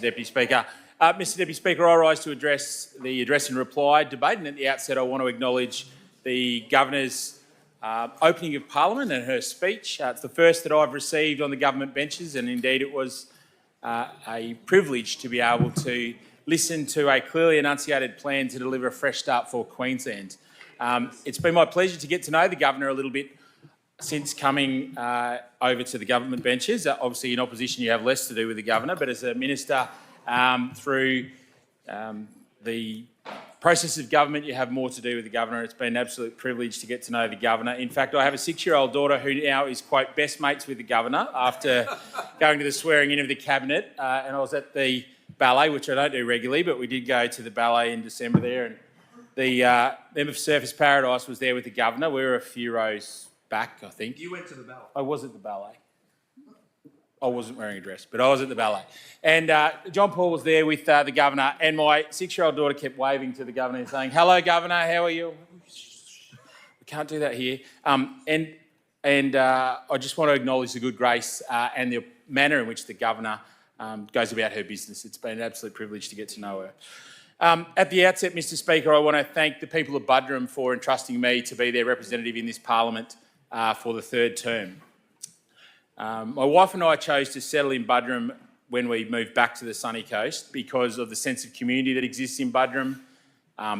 Deputy Speaker. Mr Deputy Speaker, I rise to address the address and reply debate, and at the outset I want to acknowledge the Governor's opening of Parliament and her speech. It's the first that I've received on the government benches, and indeed it was a privilege to be able to listen to a clearly enunciated plan to deliver a fresh start for Queensland. It's been my pleasure to get to know the Governor a little bit since coming over to the government benches. Obviously in opposition you have less to do with the Governor, but as a Minister through the process of government you have more to do with the Governor. It's been an absolute privilege to get to know the Governor. In fact, I have a 6-year-old daughter who now is, quote, best mates with the Governor after going to the swearing in of the Cabinet, and I was at the ballet, which I don't do regularly, but we did go to the ballet in December there, and the member for Surfers Paradise was there with the Governor. We were a few rows back, I think. You went to the ballet? I was at the ballet. I wasn't wearing a dress, but I was at the ballet. And John Paul was there with the Governor, and my 6-year-old daughter kept waving to the Governor and saying, "Hello, Governor, how are you?" We can't do that here. I just want to acknowledge the good grace and the manner in which the Governor goes about her business. It's been an absolute privilege to get to know her. At the outset, Mr Speaker, I want to thank the people of Buderim for entrusting me to be their representative in this Parliament for the third term. My wife and I chose to settle in Buderim when we moved back to the sunny coast because of the sense of community that exists in Buderim,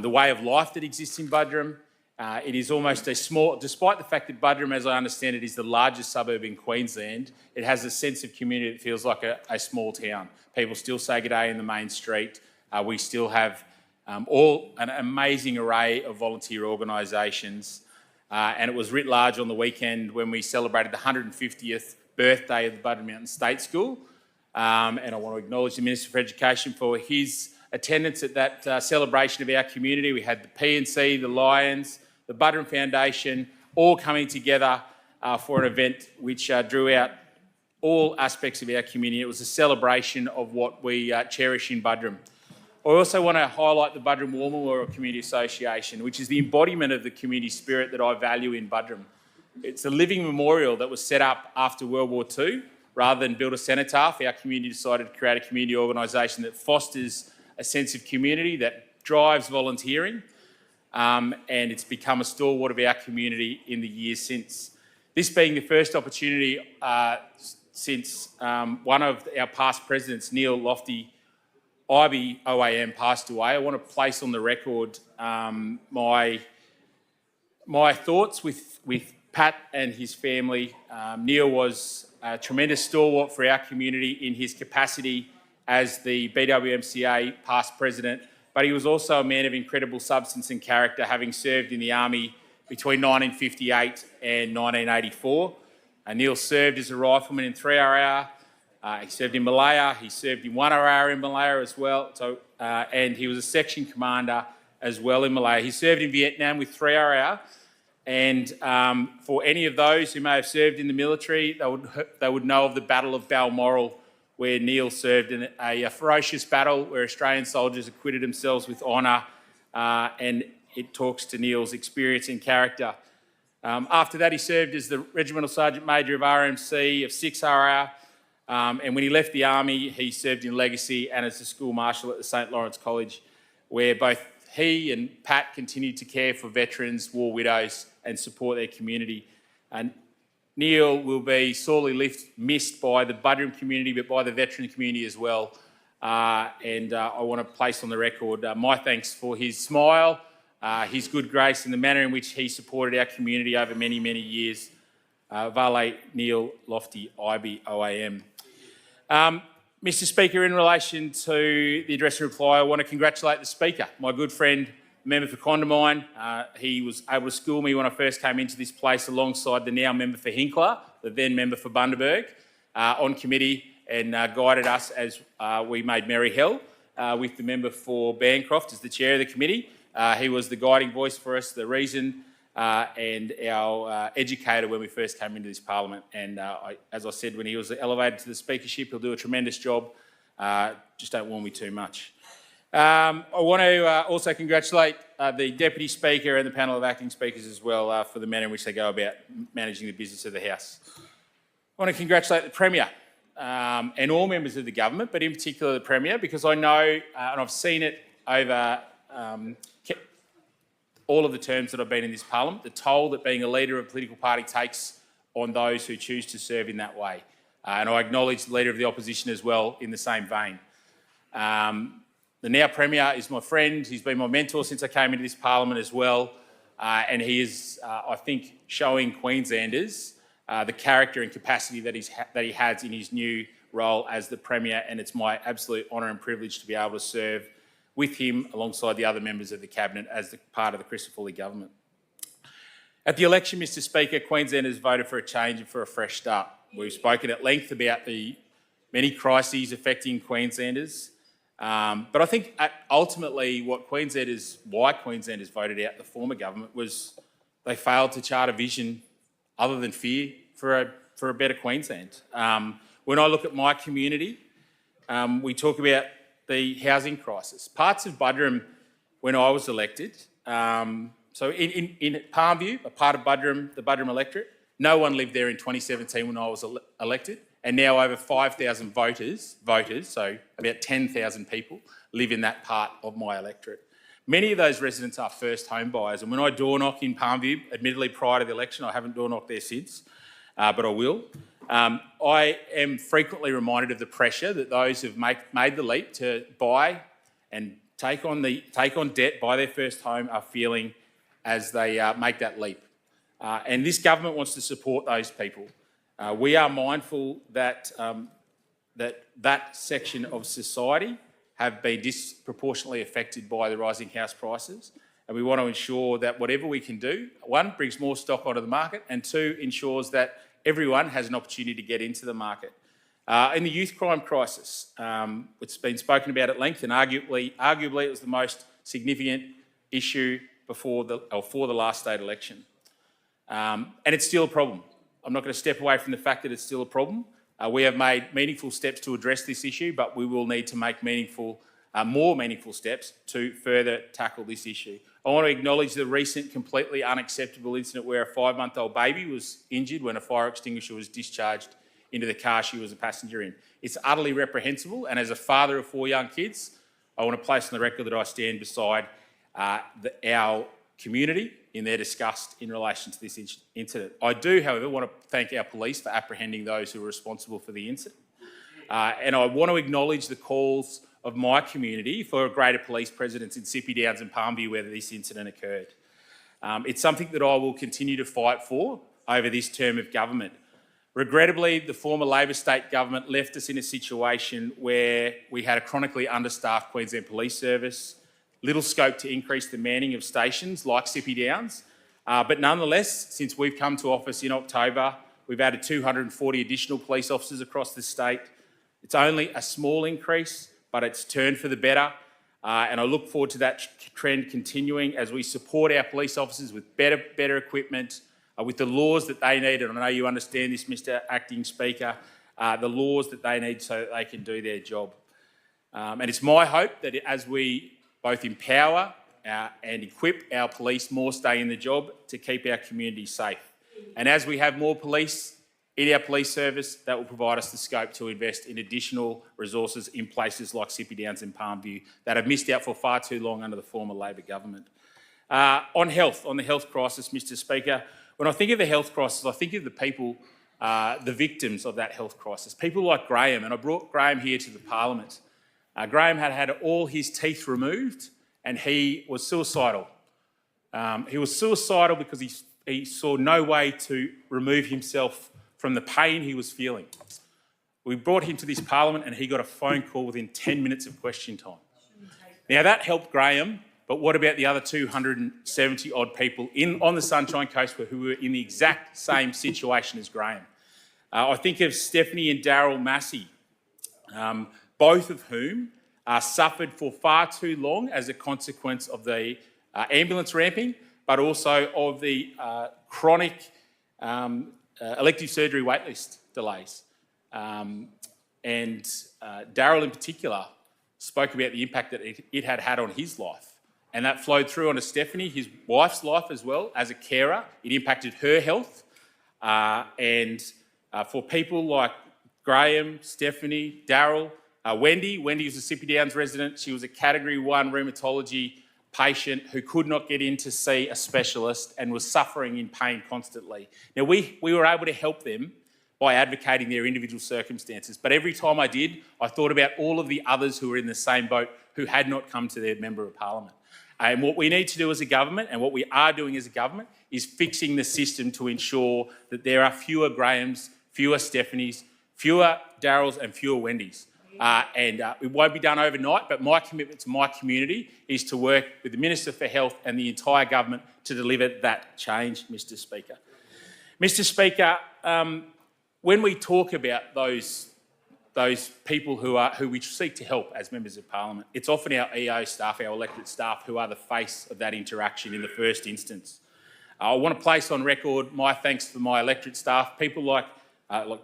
the way of life that exists in Buderim. It is almost a small, despite the fact that Buderim, as I understand it, is the largest suburb in Queensland, it has a sense of community that feels like a small town. People still say good day in the main street. We still have an amazing array of volunteer organisations, and it was writ large on the weekend when we celebrated the 150th birthday of the Buderim Mountain State School, and I want to acknowledge the Minister for Education for his attendance at that celebration of our community. We had the PNC, the Lions, the Buderim Foundation, all coming together for an event which drew out all aspects of our community. It was a celebration of what we cherish in Buderim. I also want to highlight the Buderim War Memorial Community Association, which is the embodiment of the community spirit that I value in Buderim. It's a living memorial that was set up after World War II. Rather than build a cenotaph, our community decided to create a community organisation that fosters a sense of community, that drives volunteering, and it's become a stalwart of our community in the years since. This being the first opportunity since one of our past presidents, Neil Lofty Ivey OAM, passed away, I want to place on the record my thoughts with Pat and his family. Neil was a tremendous stalwart for our community in his capacity as the BWMCA past president, but he was also a man of incredible substance and character, having served in the Army between 1958 and 1984. Neil served as a rifleman in 3RR. He served in Malaya, he served in 1RR in Malaya as well, and he was a section commander as well in Malaya. He served in Vietnam with 3RR, and for any of those who may have served in the military, they would know of the Battle of Balmoral, where Neil served in a ferocious battle where Australian soldiers acquitted themselves with honour, and it talks to Neil's experience and character. After that, he served as the Regimental Sergeant Major of RMC of 6RR, and when he left the Army, he served in Legacy and as the School Marshal at the St Lawrence College, where both he and Pat continued to care for veterans, war widows and support their community. And Neil will be sorely missed by the Buderim community, but by the veteran community as well. I want to place on the record my thanks for his smile, his good grace and the manner in which he supported our community over many, many years. Vale Neil Lofty Ivey OAM. Mr Speaker, in relation to the address and reply, I want to congratulate the Speaker, my good friend, member for Condamine. He was able to school me when I first came into this place alongside the now member for Hinkler, the then member for Bundaberg, on committee, and guided us as we made merry hell with the member for Bancroft as the chair of the committee. He was the guiding voice for us, the reason and our educator when we first came into this Parliament. And as I said, when he was elevated to the speakership, he'll do a tremendous job. Just don't warn me too much. I want to also congratulate the Deputy Speaker and the panel of acting speakers as well for the manner in which they go about managing the business of the House. I want to congratulate the Premier and all members of the government, but in particular the Premier, because I know, and I've seen it over all of the terms that I've been in this parliament, the toll that being a leader of a political party takes on those who choose to serve in that way. And I acknowledge the Leader of the Opposition as well in the same vein. The now Premier is my friend. He's been my mentor since I came into this parliament as well. And he is, I think, showing Queenslanders the character and capacity that he has in his new role as the Premier, and it's my absolute honour and privilege to be able to serve with him alongside the other members of the Cabinet as part of the Christopher government. At the election, Mr Speaker, Queenslanders voted for a change and for a fresh start. We've spoken at length about the many crises affecting Queenslanders, but I think ultimately why Queenslanders voted out the former government was they failed to chart a vision other than fear for a better Queensland. When I look at my community, we talk about the housing crisis. Parts of Buderim, when I was elected, so in Palmview, a part of Buderim, the Buderim electorate, no one lived there in 2017 when I was elected, and now over 5,000 voters, so about 10,000 people, live in that part of my electorate. Many of those residents are first home buyers, and when I door knock in Palmview, admittedly prior to the election, I haven't door knocked there since, but I will, I am frequently reminded of the pressure that those who've made the leap to buy and take on debt, buy their first home, are feeling as they make that leap. And this government wants to support those people. We are mindful that that section of society have been disproportionately affected by the rising house prices, and we want to ensure that whatever we can do, one, brings more stock onto the market, and two, ensures that everyone has an opportunity to get into the market. In the youth crime crisis, it's been spoken about at length, and arguably it was the most significant issue for the last state election. And it's still a problem. I'm not going to step away from the fact that it's still a problem. We have made meaningful steps to address this issue, but we will need to make more meaningful steps to further tackle this issue. I want to acknowledge the recent completely unacceptable incident where a 5-month-old baby was injured when a fire extinguisher was discharged into the car she was a passenger in. It's utterly reprehensible, and as a father of 4 young kids, I want to place on the record that I stand beside our community in their disgust in relation to this incident. I do, however, want to thank our police for apprehending those who were responsible for the incident. And I want to acknowledge the calls of my community for a greater police presence in Sippy Downs and Palmview where this incident occurred. It's something that I will continue to fight for over this term of government. Regrettably, the former Labor state government left us in a situation where we had a chronically understaffed Queensland Police Service, little scope to increase the manning of stations like Sippy Downs. But nonetheless, since we've come to office in October, we've added 240 additional police officers across the state. It's only a small increase, but it's turned for the better. And I look forward to that trend continuing as we support our police officers with better equipment, with the laws that they need. And I know you understand this, Mr Acting Speaker, the laws that they need so that they can do their job. And it's my hope that as we both empower and equip our police, more stay in the job to keep our communities safe. And as we have more police in our police service, that will provide us the scope to invest in additional resources in places like Sippy Downs and Palmview that have missed out for far too long under the former Labor government. On the health crisis, Mr Speaker, when I think of the health crisis, I think of the people, the victims of that health crisis, people like Graham, and I brought Graham here to the Parliament. Graham had all his teeth removed and he was suicidal. He was suicidal because he saw no way to remove himself from the pain he was feeling. We brought him to this Parliament and he got a phone call within 10 minutes of question time. Now that helped Graham, but what about the other 270 odd people on the Sunshine Coast who were in the exact same situation as Graham? I think of Stephanie and Daryl Massey, both of whom suffered for far too long as a consequence of the ambulance ramping, but also of the chronic elective surgery waitlist delays. And Daryl in particular spoke about the impact that it had on his life. And that flowed through onto Stephanie, his wife's life as well. As a carer, it impacted her health. And for people like Graham, Stephanie, Daryl, Wendy. Wendy was a Sippy Downs resident. She was a Category 1 rheumatology patient who could not get in to see a specialist and was suffering in pain constantly. Now, we were able to help them by advocating their individual circumstances. But every time I did, I thought about all of the others who were in the same boat who had not come to their Member of Parliament. And what we need to do as a government, and what we are doing as a government, is fixing the system to ensure that there are fewer Grahams, fewer Stephanies, fewer Daryls and fewer Wendys. It won't be done overnight, but my commitment to my community is to work with the Minister for Health and the entire government to deliver that change, Mr Speaker. Mr Speaker, when we talk about those people who we seek to help as members of Parliament, it's often our EO staff, our elected staff, who are the face of that interaction in the first instance. I want to place on record my thanks for my electorate staff, people like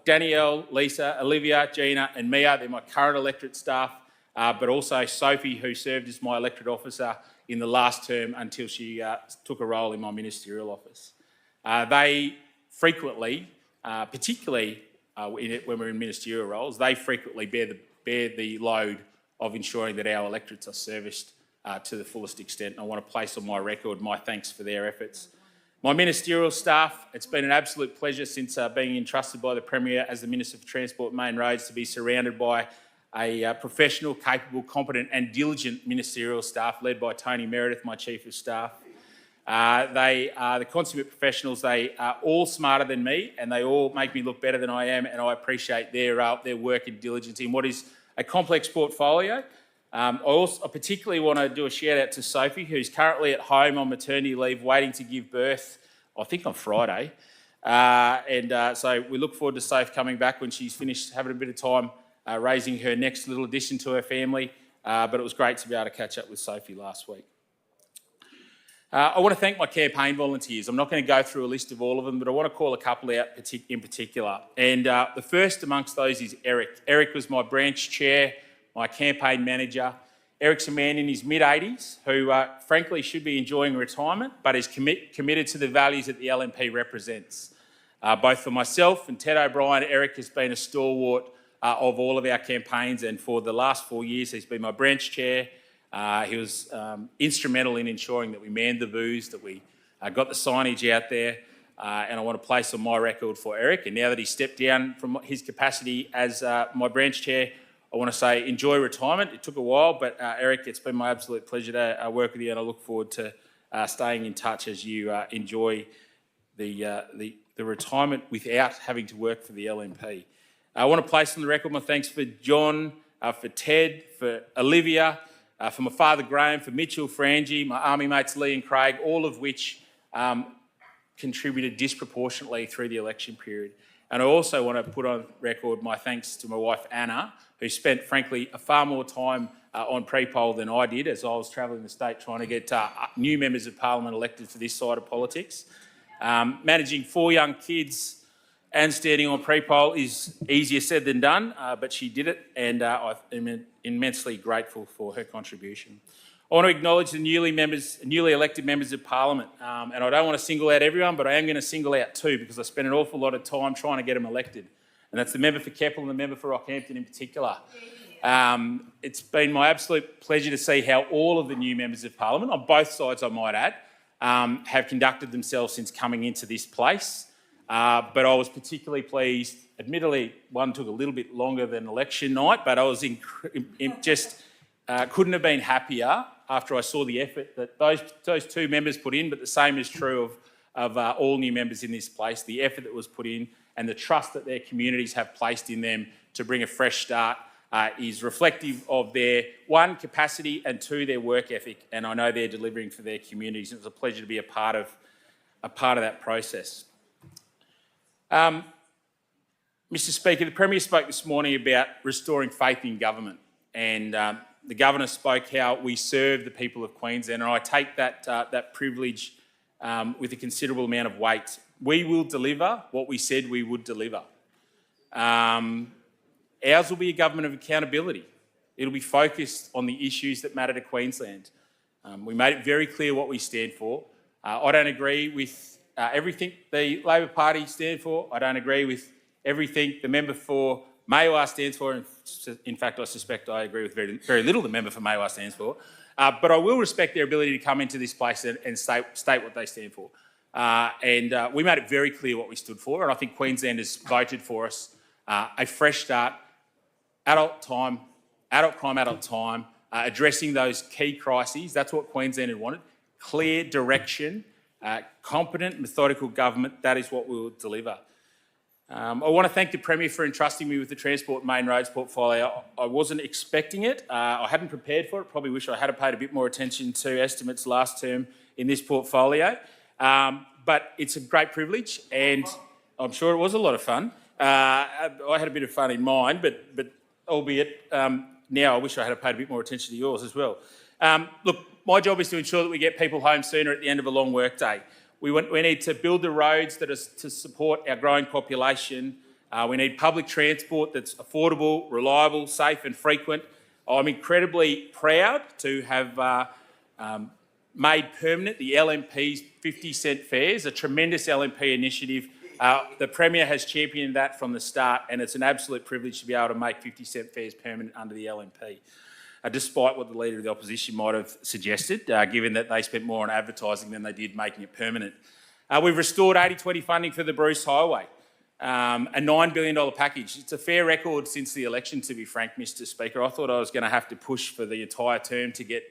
Danielle, Lisa, Olivia, Gina and Mia. They're my current electorate staff, but also Sophie, who served as my electorate officer in the last term until she took a role in my ministerial office. They frequently, particularly when we're in ministerial roles, they frequently bear the load of ensuring that our electorates are serviced to the fullest extent. I want to place on my record my thanks for their efforts. My ministerial staff, it's been an absolute pleasure since being entrusted by the Premier as the Minister for Transport and Main Roads to be surrounded by a professional, capable, competent and diligent ministerial staff led by Tony Meredith, my Chief of Staff. They are the consummate professionals. They are all smarter than me and they all make me look better than I am, and I appreciate their work and diligence in what is a complex portfolio. I particularly want to do a shout out to Sophie, who's currently at home on maternity leave waiting to give birth, I think on Friday. So we look forward to Soph coming back when she's finished having a bit of time raising her next little addition to her family. But it was great to be able to catch up with Sophie last week. I want to thank my campaign volunteers. I'm not going to go through a list of all of them, but I want to call a couple out in particular. And the first amongst those is Eric. Eric was my branch chair, my campaign manager. Eric's a man in his mid-80s who frankly should be enjoying retirement, but is committed to the values that the LNP represents. Both for myself and Ted O'Brien, Eric has been a stalwart of all of our campaigns, and for the last 4 years he's been my branch chair. He was instrumental in ensuring that we manned the booths, that we got the signage out there, and I want to place on my record for Eric. And now that he's stepped down from his capacity as my branch chair, I want to say enjoy retirement. It took a while, but Eric, it's been my absolute pleasure to work with you, and I look forward to staying in touch as you enjoy the retirement without having to work for the LNP. I want to place on the record my thanks for John, for Ted, for Olivia, for my father Graham, for Mitchell, for Angie, my army mates Lee and Craig, all of which contributed disproportionately through the election period. And I also want to put on record my thanks to my wife Anna, who spent, frankly, far more time on pre-poll than I did as I was travelling the state trying to get new members of Parliament elected for this side of politics. Managing 4 young kids and standing on pre-poll is easier said than done, but she did it, and I'm immensely grateful for her contribution. I want to acknowledge the newly elected members of Parliament, and I don't want to single out everyone, but I am going to single out 2 because I spent an awful lot of time trying to get them elected, and that's the member for Keppel and the member for Rockhampton in particular. It's been my absolute pleasure to see how all of the new members of Parliament, on both sides I might add, have conducted themselves since coming into this place. But I was particularly pleased. Admittedly, one took a little bit longer than election night, but I was couldn't have been happier after I saw the effort that those 2 members put in, but the same is true of all new members in this place, the effort that was put in and the trust that their communities have placed in them to bring a fresh start is reflective of their, 1, capacity, and 2, their work ethic, and I know they're delivering for their communities. It was a pleasure to be a part of that process. Mr Speaker, the Premier spoke this morning about restoring faith in government, and the Governor spoke how we serve the people of Queensland, and I take that privilege with a considerable amount of weight. We will deliver what we said we would deliver. Ours will be a government of accountability. It'll be focused on the issues that matter to Queensland. We made it very clear what we stand for. I don't agree with everything the Labor Party stand for. I don't agree with everything the member for MAOR stands for, and in fact, I suspect I agree with very little the member for MAOR stands for, but I will respect their ability to come into this place and state what they stand for. We made it very clear what we stood for, and I think Queenslanders voted for us. A fresh start, adult crime, adult time, addressing those key crises. That's what Queensland had wanted. Clear direction, competent, methodical government. That is what we will deliver. I want to thank the Premier for entrusting me with the Transport and Main Roads portfolio. I wasn't expecting it. I hadn't prepared for it. Probably wish I had paid a bit more attention to estimates last term in this portfolio. But it's a great privilege, and I'm sure it was a lot of fun. I had a bit of fun in mine, but albeit now I wish I had paid a bit more attention to yours as well. Look, my job is to ensure that we get people home sooner at the end of a long workday. We need to build the roads that are to support our growing population. We need public transport that's affordable, reliable, safe and frequent. I'm incredibly proud to have made permanent the LNP's 50-cent fares, a tremendous LNP initiative. The Premier has championed that from the start, and it's an absolute privilege to be able to make 50-cent fares permanent under the LNP, despite what the Leader of the Opposition might have suggested, given that they spent more on advertising than they did making it permanent. We've restored 80/20 funding for the Bruce Highway, a $9 billion package. It's a fair record since the election, to be frank, Mr Speaker. I thought I was going to have to push for the entire term to get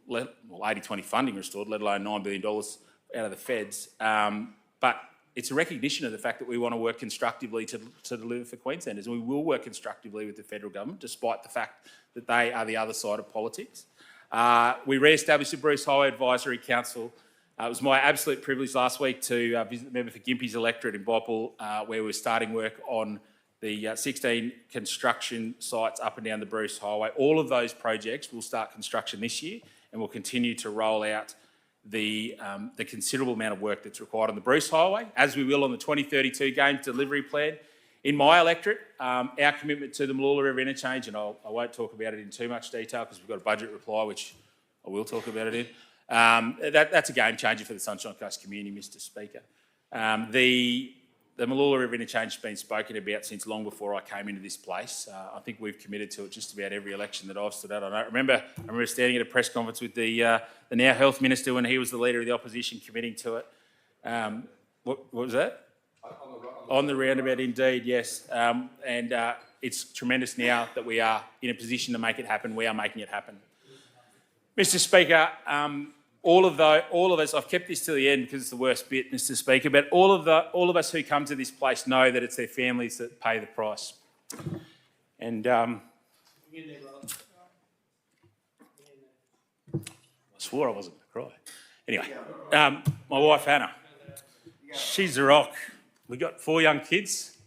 80/20 funding restored, let alone $9 billion out of the feds. But it's a recognition of the fact that we want to work constructively to deliver for Queenslanders, and we will work constructively with the federal government, despite the fact that they are the other side of politics. We re-established the Bruce Highway Advisory Council. It was my absolute privilege last week to visit the member for Gympie's electorate in Boppel, where we're starting work on the 16 construction sites up and down the Bruce Highway. All of those projects will start construction this year, and we'll continue to roll out the considerable amount of work that's required on the Bruce Highway, as we will on the 2032 Games delivery plan. In my electorate, our commitment to the Mooloolah River interchange, and I won't talk about it in too much detail because we've got a budget reply, which I will talk about it in. That's a game changer for the Sunshine Coast community, Mr Speaker. The Mooloolah River interchange has been spoken about since long before I came into this place. I think we've committed to it just about every election that I've stood at. I remember standing at a press conference with the now Health Minister when he was the Leader of the Opposition committing to it. What was that? On the roundabout, indeed, yes. It's tremendous now that we are in a position to make it happen. We are making it happen. Mr Speaker, all of us, I've kept this to the end because it's the worst bit, Mr Speaker, but all of us who come to this place know that it's their families that pay the price. And I swore I wasn't going to cry. Anyway, my wife Anna, she's a rock. We've got 4 young kids,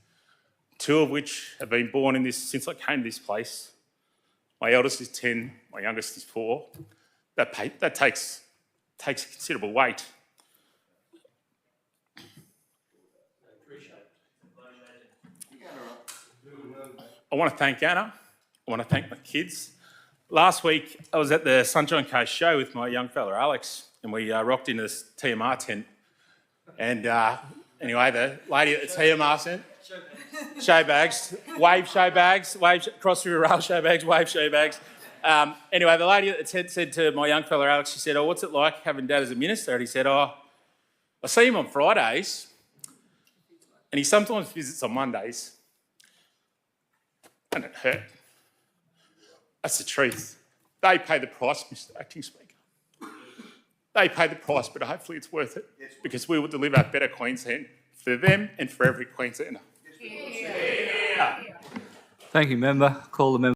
2 of which have been born in this since I came to this place. My eldest is 10, my youngest is 4. That takes considerable weight. I want to thank Anna. I want to thank my kids. Last week, I was at the Sunshine Coast show with my young fella, Alex, and we rocked into this TMR tent. And anyway, the lady at the TMR tent, show bags, wave show bags, cross river rail show bags, wave show bags. Anyway, the lady at the tent said to my young fella, Alex, she said, what's it like having Dad as a minister? And he said, I see him on Fridays and he sometimes visits on Mondays. And it hurt. That's the truth. They pay the price, Mr Acting Speaker. They pay the price, but hopefully it's worth it because we will deliver a better Queensland for them and for every Queenslander. Thank you, member. Call the member.